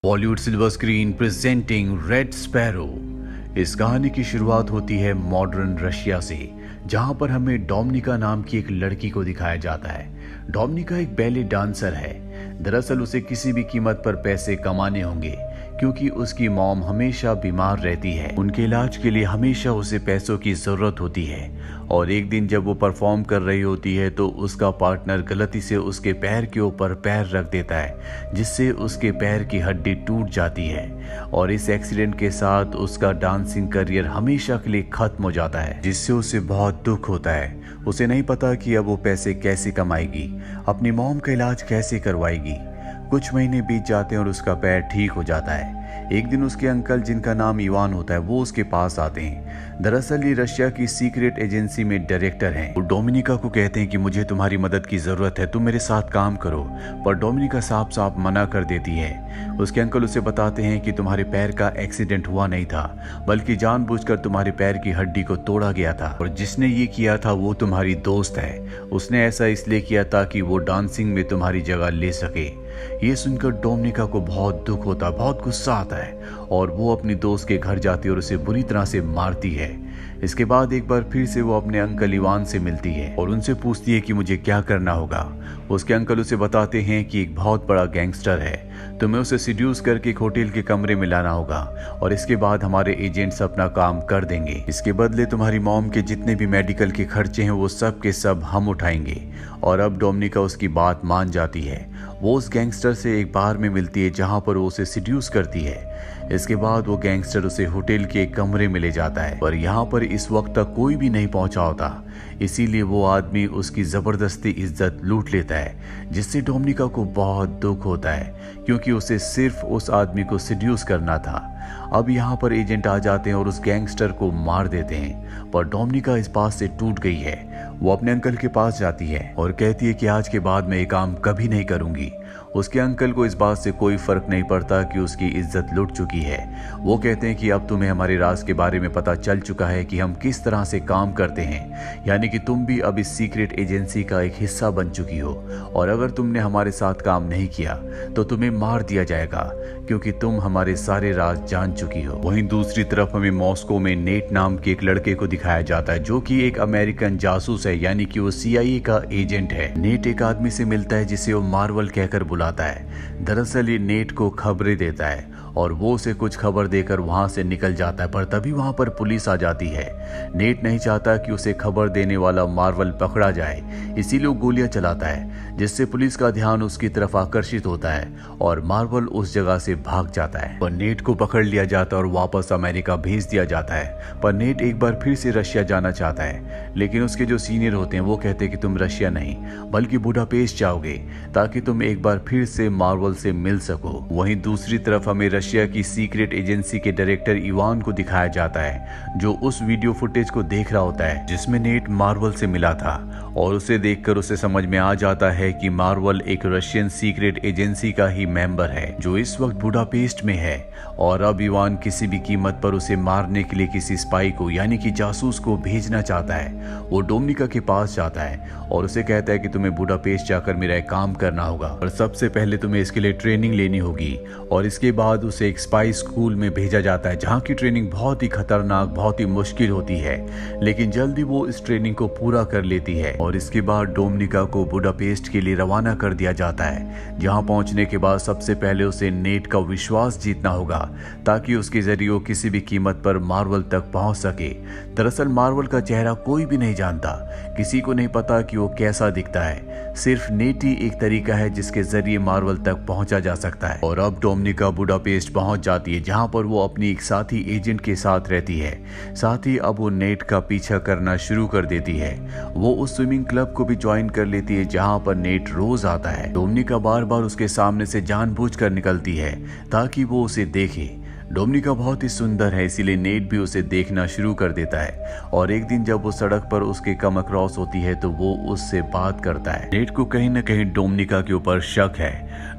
Bollywood silver screen presenting red sparrow. इस कहानी की शुरुआत होती है मॉडर्न रशिया से, जहां पर हमें डोमिनिका नाम की एक लड़की को दिखाया जाता है। डोमिनिका एक बैले डांसर है। दरअसल उसे किसी भी कीमत पर पैसे कमाने होंगे, क्योंकि उसकी मॉम हमेशा बीमार रहती है। उनके इलाज के लिए हमेशा उसे पैसों की जरूरत होती है। और एक दिन जब वो परफॉर्म कर रही होती है तो उसका पार्टनर गलती से उसके पैर के ऊपर पैर रख देता है, जिससे उसके पैर की हड्डी टूट जाती है। और इस एक्सीडेंट के साथ उसका डांसिंग करियर हमेशा के लिए खत्म हो जाता है, जिससे उसे बहुत दुख होता है। उसे नहीं पता कि अब वो पैसे कैसे कमाएगी, अपनी मॉम का इलाज कैसे करवाएगी। कुछ महीने बीत जाते हैं और उसका पैर ठीक हो जाता है। एक दिन उसके अंकल, जिनका नाम इवान होता है, वो उसके पास आते हैं। दरअसल ये रशिया की सीक्रेट एजेंसी में डायरेक्टर हैं। वो डोमिनिका को कहते हैं कि मुझे तुम्हारी मदद की जरूरत है, तुम मेरे साथ काम करो। पर डोमिनिका साफ साफ मना कर देती है। उसके अंकल उसे बताते हैं कि तुम्हारे पैर का एक्सीडेंट हुआ नहीं था, बल्कि जानबूझकर तुम्हारे पैर की हड्डी को तोड़ा गया था, और जिसने ये किया था वो तुम्हारी दोस्त है। उसने ऐसा इसलिए किया ताकि वो डांसिंग में तुम्हारी जगह ले सके। ये सुनकर डोमिनिका को बहुत दुख होता, बहुत गुस्सा आता है, और वो अपनी दोस्त के घर जाती है और उसे बुरी तरह से मारती है। इसके बाद एक बार फिर से वो अपने अंकल इवान से मिलती है और उनसे पूछती है कि मुझे क्या करना होगा। उसके अंकल उसे बताते हैं कि एक बहुत बड़ा गैंगस्टर है, तुम्हें उसे सिड्यूस करके एक होटल के कमरे में लाना होगा, और इसके बाद हमारे एजेंट्स अपना काम कर देंगे। इसके बदले तुम्हारी मॉम के जितने भी मेडिकल के खर्चे हैं वो सब के सब हम उठाएंगे। और अब डोमिनिका उसकी बात मान जाती है। वो उस गैंगस्टर से एक बार में मिलती है जहां पर वो उसे सिड्यूस करती है। इसके बाद वो गैंगस्टर उसे होटल के एक कमरे में ले जाता है, पर यहाँ पर इस वक्त तक कोई भी नहीं पहुंचा होता। इसीलिए वो आदमी उसकी जबरदस्ती इज्जत लूट लेता है, जिससे डोमिनिका को बहुत दुख होता है, क्योंकि उसे सिर्फ उस आदमी को सिड्यूस करना था। अब यहाँ पर एजेंट आ जाते हैं और उस गैंगस्टर को मार देते हैं। पर डोमिनिका इस बात से टूट गई है। वो अपने अंकल के पास जाती है और कहती है कि आज के बाद मैं ये काम कभी नहीं करूंगी। उसके अंकल को इस बात से कोई फर्क नहीं पड़ता कि उसकी इज्जत लुट चुकी है। वो कहते हैं कि अब तुम्हें हमारे राज के बारे में पता चल चुका है कि हम किस तरह से काम करते हैं, यानी कि तुम भी अब इस सीक्रेट एजेंसी का एक हिस्सा बन चुकी हो, और अगर तुमने हमारे साथ काम नहीं किया तो तुम्हें मार दिया जाएगा, क्योंकि तुम हमारे सारे राज जान चुकी हो। वहीं दूसरी तरफ हमें मॉस्को में नेट नाम के एक लड़के को दिखाया जाता है, जो कि एक अमेरिकन जासूस है, यानी कि वो CIA का एजेंट है। नेट एक आदमी से मिलता है जिसे वो मार्वल कहकर बुलाता है। दरअसल ये नेट को खबरें देता है और वो उसे कुछ खबर देकर वहां से निकल जाता है, पर तभी वहां पर पुलिस आ जाती है। नेट नहीं चाहता कि उसे खबर देने वाला मार्वल पकड़ा जाए, इसीलिए वो गोलियां चलाता है, जिससे पुलिस का ध्यान उसकी तरफ आकर्षित होता है और मार्वल उस जगह से भाग जाता है। पर नेट को पकड़ लिया जाता है और वापस अमेरिका भेज दिया जाता है। पर नेट एक बार फिर से रशिया जाना चाहता है, लेकिन उसके जो सीनियर होते हैं वो कहते हैं कि तुम रशिया नहीं बल्कि बुडापेस्ट जाओगे, ताकि तुम एक बार फिर से मार्वल से मिल सको। वहीं दूसरी तरफ हमें रशिया की सीक्रेट एजेंसी के डायरेक्टर इवान को दिखाया जाता है, जो उस वीडियो फुटेज को देख रहा होता है जिसमें नेट मार्वल से मिला था, और उसे देखकर उसे समझ में आ जाता है कि मार्वल एक रशियन सीक्रेट एजेंसी का ही मेंबर है, जो इस वक्त बुडापेस्ट में है। और अब इवान किसी भी कीमत पर उसे मारने के लिए किसी स्पाई को, यानी कि जासूस को भेजना चाहता है। वो डोमिनिका के पास जाता है और उसे कहता है कि तुम्हें बुडापेस्ट जाकर मेरा एक काम करना होगा, और सबसे पहले तुम्हें इसके लिए ट्रेनिंग लेनी होगी। और इसके बाद उसे एक स्पाई स्कूल में भेजा जाता है, जहाँ की ट्रेनिंग बहुत ही खतरनाक, बहुत ही मुश्किल होती है, लेकिन जल्दी वो इस ट्रेनिंग को पूरा कर लेती है। और इसके बाद डोमिनिका को बुडापेस्ट के लिए रवाना कर दिया जाता है, जहाँ पहुंचने के बाद सबसे पहले उसे नेट का विश्वास जीतना होगा, ताकि उसके जरिए वो किसी भी कीमत पर मार्वल तक पहुंच सके। दरअसल मार्वल का चेहरा कोई भी नहीं जानता, किसी को नहीं पता कि वो कैसा दिखता है। सिर्फ नेट ही एक तरीका है जिसके जरिए मार्वल तक पहुंचा जा सकता है। और अब डोमिनिका बुडापेस्ट पहुंच जाती है, जहां पर वो अपनी एक साथी एजेंट के साथ रहती है। साथ ही अब वो नेट का पीछा करना शुरू कर देती है। वो उस स्विमिंग क्लब को भी ज्वाइन कर लेती है, जहां पर नेट रोज आता है। डोमिनिका बार बार उसके सामने से जानबूझकर निकलती है ताकि वो उसे देखे। डोमिनिका बहुत ही सुंदर है, इसीलिए नेट भी उसे देखना शुरू कर देता है और एक दिन जब वो सड़क पर उसके कम अक्रॉस होती है तो वो उससे बात करता है। नेट को कहीं न कहीं डोमिनिका के ऊपर शक है।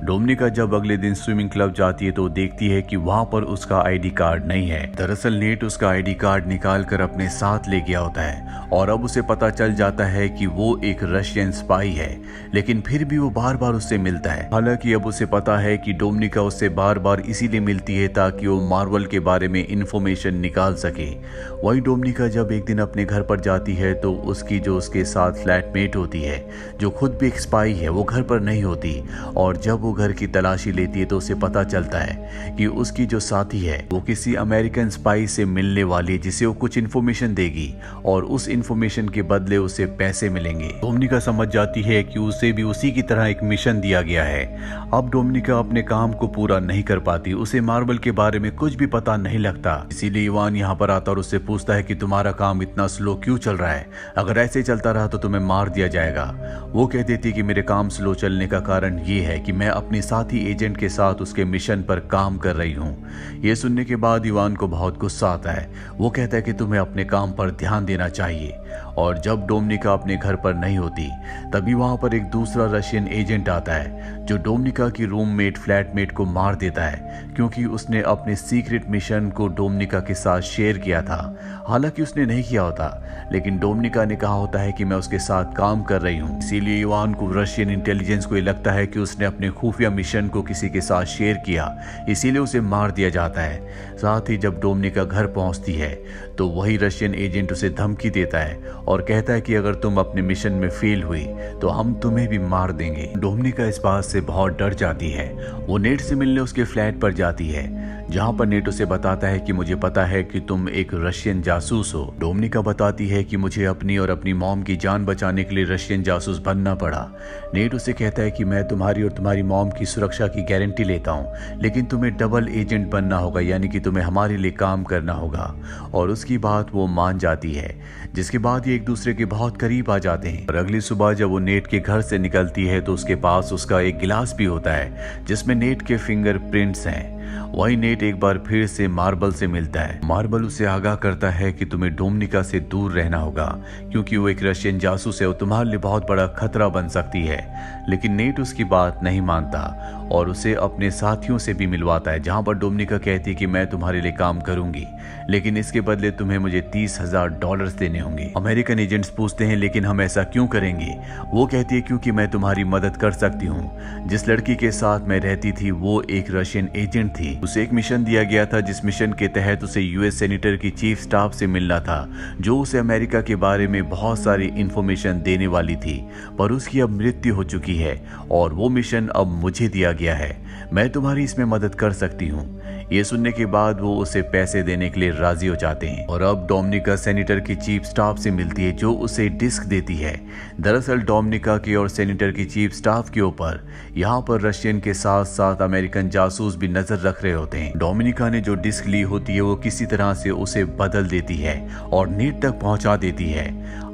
डोमिनिका जब अगले दिन स्विमिंग क्लब जाती है तो देखती है कि वहां पर उसका आईडी कार्ड नहीं है। दरअसल नेट उसका आईडी कार्ड निकाल कर अपने साथ ले गया होता है और अब उसे पता चल जाता है कि वो एक रशियन स्पाई है, लेकिन फिर भी वो बार बार उससे मिलता है। हालांकि अब उसे पता है कि डोमिनिका उससे बार बार इसीलिए मिलती है ताकि वो मार्वल के बारे में इंफॉर्मेशन निकाल सके। वही डोमिनिका जब एक दिन अपने घर पर जाती है तो उसकी जो उसके साथ फ्लैटमेट होती है, जो खुद भी एक स्पाई है, वो घर पर नहीं होती और जब वो घर की तलाशी लेती है तो उसे पता चलता है कि उसकी जो साथी है वो किसी अमेरिकन स्पाई से मिलने वाली है जिसे वो कुछ इन्फॉर्मेशन देगी और उस इन्फॉर्मेशन के बदले उसे पैसे मिलेंगे। डोमिनिका समझ जाती है कि उसे भी उसी की तरह एक मिशन दिया गया है। अब डोमिनिका अपने काम को पूरा नहीं कर पाती, उसे मार्वल के बारे में कुछ भी पता नहीं लगता। इसीलिए इवान यहाँ पर आता और उससे पूछता है कि तुम्हारा काम इतना स्लो क्यों चल रहा है, अगर ऐसे चलता रहा तो तुम्हें मार दिया जाएगा। वो कह देती कि मेरे काम स्लो चलने का कारण ये है कि मैं अपने साथी एजेंट के साथ उसके मिशन पर काम कर रही हूँ। ये सुनने के बाद इवान को बहुत गुस्सा आता है। वो कहता है कि तुम्हें अपने काम पर ध्यान देना चाहिए। और जब डोमिनिका अपने घर पर नहीं होती तभी वहां पर एक दूसरा रशियन एजेंट आता है जो डोमिनिका की रूममेट फ्लैटमेट को मार देता है क्योंकि उसने अपने सीक्रेट मिशन को डोमिनिका के साथ शेयर किया था। हालांकि उसने नहीं किया होता, लेकिन डोमिनिका ने कहा होता है कि मैं उसके साथ काम कर रही हूँ। इसीलिए इवान को रशियन इंटेलिजेंस को ये लगता है कि उसने अपने खुफिया मिशन को किसी के साथ शेयर किया, इसीलिए उसे मार दिया जाता है। साथ ही जब डोमिनिका घर पहुंचती है तो वही रशियन एजेंट उसे धमकी देता है और कहता है कि अगर तुम अपने मिशन में फेल हुई तो हम तुम्हें भी मार देंगे। डोमिनिका इस बात से बहुत डर जाती है। वो नेट से मिलने उसके फ्लैट पर जाती है जहां पर नेट उसे बताता है कि मुझे पता है कि तुम एक रशियन जासूस हो। डोमिनिका बताती है कि मुझे अपनी और अपनी मॉम की जान बचाने के लिए रशियन जासूस बनना पड़ा। नेट उसे कहता है कि मैं तुम्हारी और तुम्हारी मॉम की सुरक्षा की गारंटी लेता हूँ, लेकिन तुम्हें डबल एजेंट बनना होगा, यानी कि तुम्हें हमारे लिए काम करना होगा। और उसकी बात वो मान जाती है, जिसके बाद ये एक दूसरे के बहुत करीब आ जाते हैं। और अगली सुबह जब वो नेट के घर से निकलती है तो उसके पास उसका एक गिलास भी होता है जिसमें नेट के फिंगरप्रिंट्स हैं। वही नेट एक बार फिर से मार्बल से मिलता है। मार्बल उसे आगाह करता है कि तुम्हें डोमिनिका से दूर रहना होगा क्योंकि वो एक रशियन जासूस है, वो तुम्हारे लिए बहुत बड़ा खतरा बन सकती है। लेकिन नेट उसकी बात नहीं मानता और उसे अपने साथियों से भी मिलवाता है, जहां पर डोमिनिका कहती है कि मैं तुम्हारे लिए काम करूंगी, लेकिन इसके बदले तुम्हें मुझे $30,000 देने होंगे। अमेरिकन एजेंट्स पूछते हैं लेकिन हम ऐसा क्यों करेंगे? वो कहती है क्योंकि मैं तुम्हारी मदद कर सकती हूँ। जिस लड़की के साथ मैं रहती थी वो एक रशियन एजेंट थी। उसे एक मिशन दिया गया था जिस मिशन के तहत उसे यूएस सेनेटर की चीफ स्टाफ से मिलना था, जो उसे अमेरिका के बारे में बहुत सारी इंफॉर्मेशन देने वाली थी, पर उसकी अब मृत्यु हो चुकी है और वो मिशन अब मुझे दिया गया है। मैं तुम्हारी इसमें मदद कर सकती हूँ। ये सुनने के बाद वो उसे पैसे देने के लिए राजी हो जाते हैं और अब डोमिनिका सेनेटर की चीफ स्टाफ से मिलती है जो उसे डिस्क देती है। दरअसल डोमिनिका के और सेनेटर की चीफ स्टाफ के ऊपर यहाँ पर रशियन के साथ साथ अमेरिकन जासूस भी नजर रख रहे होते हैं। डोमिनिका ने जो डिस्क ली होती है वो किसी तरह से उसे बदल देती है और नेट तक पहुंचा देती है।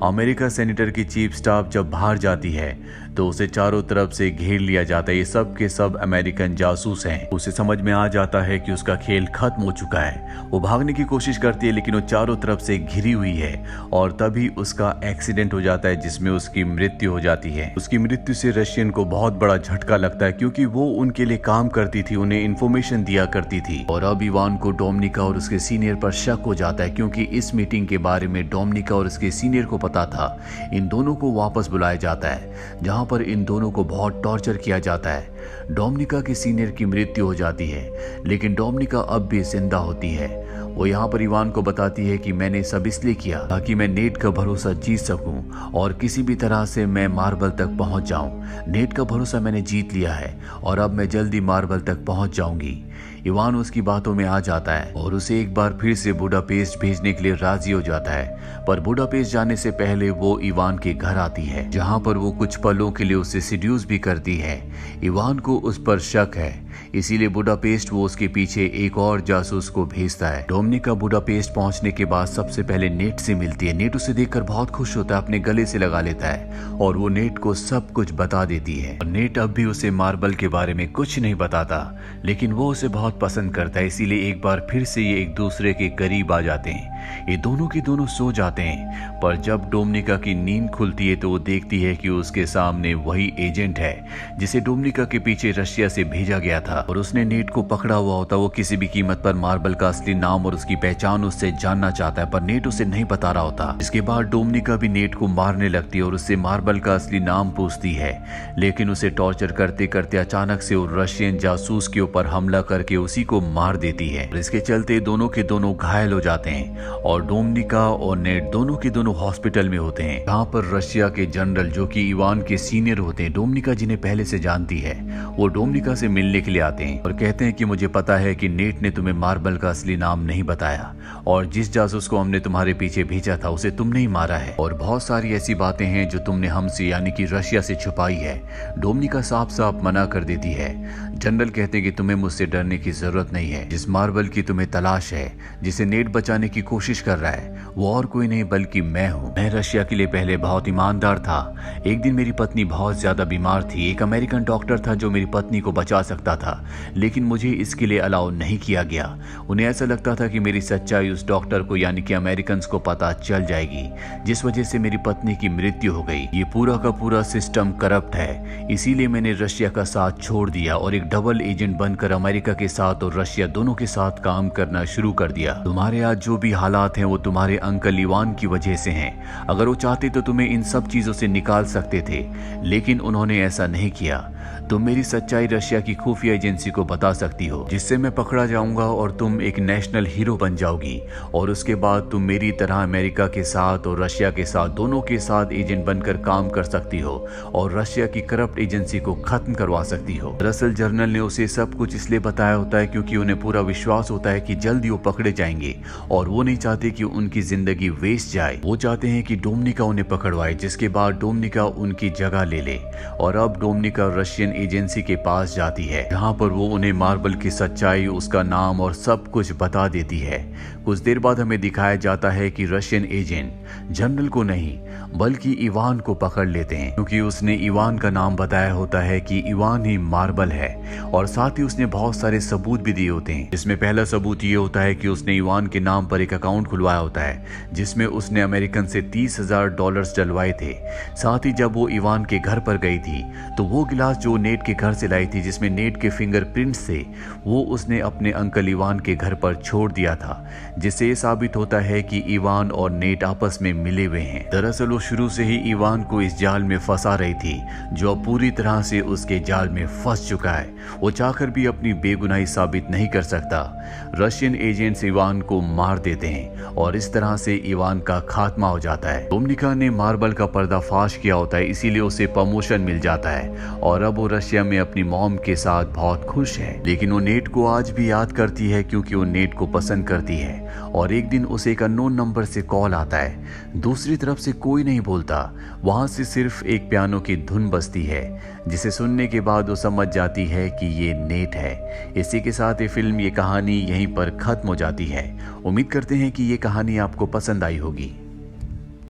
अमेरिका सेनेटर की चीफ स्टाफ जब बाहर जाती है तो उसे चारों तरफ से घेर लिया जाता है। ये सब के सब अमेरिकन जासूस हैं। उसे समझ में आ जाता है कि उसका खेल खत्म हो चुका है। वो भागने की कोशिश करती है लेकिन वो चारों तरफ से घिरी हुई है और तभी उसका एक्सीडेंट हो जाता है जिसमें उसकी मृत्यु हो जाती है। उसकी मृत्यु से रशियन को बहुत बड़ा झटका लगता है क्योंकि वो उनके लिए काम करती थी, उन्हें इंफॉर्मेशन दिया करती थी। और अब इवान को डोमिनिका और उसके सीनियर पर शक हो जाता है क्योंकि इस मीटिंग के बारे में डोमिनिका और उसके सीनियर को पता था। इन दोनों को वापस बुलाया जाता है जहां पर इन दोनों को बहुत टॉर्चर किया जाता है। डोमिनिका के सीनियर की मृत्यु हो जाती है लेकिन डोमिनिका अब भी जिंदा होती है। वो यहाँ पर इवान को बताती है कि मैंने सब इसलिए किया ताकि मैं नेट का भरोसा जीत सकूं और किसी भी तरह से मैं मार्बल तक पहुंच जाऊं। नेट का भरोसा मैंने जीत लिया है और अब मैं जल्दी मार्बल तक पहुंच जाऊंगी। इवान उसकी बातों में आ जाता है और उसे एक बार फिर से बुडापेस्ट भेजने के लिए राजी हो जाता है, पर बुडापेस्ट जाने से पहले वो इवान के घर आती है जहां पर वो कुछ पलों के लिए उसे सिड्यूस भी करती है। इवान को उस पर शक है, इसीलिए बुडापेस्ट वो उसके पीछे एक और जासूस को भेजता है। डोमिनिका बुडापेस्ट पहुंचने के बाद सबसे पहले नेट से मिलती है। नेट उसे देखकर बहुत खुश होता है, अपने गले से लगा लेता है और वो नेट को सब कुछ बता देती है। नेट अब भी उसे मार्बल के बारे में कुछ नहीं बताता, लेकिन वो उसे बहुत पसंद करता है, इसीलिए एक बार फिर से ये एक दूसरे के करीब आ जाते हैं। ये दोनों के दोनों सो जाते हैं, पर जब डोमिनिका की नींद खुलती है तो वो देखती है कि उसके सामने वही एजेंट है जिसे डोमिनिका के पीछे रशिया से भेजा गया था और उसने नेट को पकड़ा हुआ होता। वो किसी भी कीमत पर मार्बल का असली नाम और उसकी पहचान उससे जानना चाहता है, पर नेट उसे नहीं बता रहा होता। इसके बाद डोमिनिका भी नेट को मारने लगती है और उससे मार्बल का असली नाम पूछती है, लेकिन उसे टॉर्चर करते करते अचानक से वो रशियन जासूस के ऊपर हमला करके उसी को मार देती है। इसके चलते दोनों के दोनों घायल हो जाते हैं और डोमिनिका और नेट दोनों के दोनों हॉस्पिटल में होते हैं, जहाँ पर रशिया के जनरल जो कि इवान के सीनियर होते हैं, डोमिनिका जिन्हें पहले से जानती है, वो डोमिनिका से मिलने के लिए आते हैं और कहते हैं कि मुझे पता है कि नेट ने तुम्हें मार्बल का असली नाम नहीं बताया और जिस जासूस को हमने तुम्हारे पीछे भेजा था उसे तुमने ही मारा है और बहुत सारी ऐसी बातें हैं जो तुमने हमसे यानी कि रशिया से छुपाई है। डोमिनिका साफ साफ मना कर देती है। जनरल कहते हैं कि तुम्हें मुझसे डरने की जरूरत नहीं है। जिस मार्बल की तुम्हें तलाश है, जिसे नेट बचाने की कोशिश कर रहा है, वो और कोई नहीं बल्कि मैं हूँ। मैं रशिया के लिए पहले बहुत ईमानदार था। एक दिन मेरी पत्नी बहुत ज्यादा बीमार थी। एक अमेरिकन डॉक्टर था जो मेरी पत्नी को बचा सकता था, लेकिन मुझे इसके लिए अलाउ नहीं किया गया। उन्हें ऐसा लगता था कि मेरी सच्चाई उस डॉक्टर को यानी कि अमेरिकन को पता चल जाएगी, जिस वजह से मेरी पत्नी की मृत्यु हो गई। ये पूरा का पूरा सिस्टम करप्ट है, इसीलिए मैंने रशिया का साथ छोड़ दिया और एक डबल एजेंट बनकर अमेरिका के साथ और रशिया दोनों के साथ काम करना शुरू कर दिया। तुम्हारे आज जो भी हालात हैं वो तुम्हारे अंकल इवान की वजह से हैं। अगर वो चाहते तो तुम्हें इन सब चीजों से निकाल सकते थे, लेकिन उन्होंने ऐसा नहीं किया। तुम मेरी सच्चाई रशिया की खुफिया एजेंसी को बता सकती हो, जिससे मैं पकड़ा जाऊंगा और तुम एक नेशनल हीरो बन जाओगी और उसके बाद तुम मेरी तरह अमेरिका के साथ और रशिया के साथ दोनों के साथ एजेंट बनकर काम कर सकती हो और रशिया की करप्ट एजेंसी को खत्म करवा सकती हो। दरअसल जर्नल ने उसे सब कुछ इसलिए बताया होता है क्योंकि उन्हें पूरा विश्वास होता है कि जल्दी वो पकड़े जाएंगे और वो नहीं चाहते कि उनकी जिंदगी वेस्ट जाए। वो चाहते हैं कि डोमिनिका उन्हें पकड़वाए, जिसके बाद डोमिनिका उनकी जगह ले ले और अब डोमिनिका रशियन एजेंसी के पास जाती है, जहां पर वो उन्हें मार्बल की सच्चाई, उसका नाम और सब कुछ बता देती है। कुछ देर बाद हमें दिखाया जाता है कि रशियन एजेंट जनरल को नहीं बल्कि इवान को पकड़ लेते हैं, क्योंकि उसने इवान का नाम बताया होता है कि इवान ही मार्बल है और साथ ही उसने बहुत सारे सबूत भी दिए होते हैं, जिसमें पहला सबूत ये होता है कि उसने इवान के नाम पर एक अकाउंट खुलवाया होता है जिसमें उसने अमेरिकन से $30,000 डलवाए थे। साथ ही जब वो इवान के घर पर गई थी तो वो गिलास जो नेट के घर से लाई थी जिसमें नेट के फिंगरप्रिंट्स थे, वो उसने अपने अंकल इवान के घर पर छोड़ दिया था, जिससे ये साबित होता है कि इवान और नेट आपस में मिले हुए हैं। दरअसल वो शुरू से ही इवान को इस जाल में फंसा रही थी, जो अब पूरी तरह से उसके जाल में फंस चुका है। वो चाहकर भी अपनी बेगुनाही साबित नहीं कर सकता। रशियन एजेंट्स इवान को मार देते हैं और इस तरह से इवान का खात्मा हो जाता है। डोमिनिका ने मार्बल का पर्दाफाश किया होता है, इसीलिए उसे प्रमोशन मिल जाता है और अब वो रशिया में अपनी मॉम के साथ बहुत खुश है। लेकिन वो नेट को आज भी याद करती है क्योंकि वो नेट को पसंद करती है और एक दिन उसे एक अननोन नंबर से कॉल आता है। दूसरी तरफ से कोई नहीं बोलता, वहां से सिर्फ एक पियानो की धुन बजती है, जिसे सुनने के बाद वो समझ जाती है कि ये नेट है। इसी के साथ ये फिल्म, ये कहानी यहीं पर खत्म हो जाती है। उम्मीद करते हैं कि ये कहानी आपको पसंद आई होगी।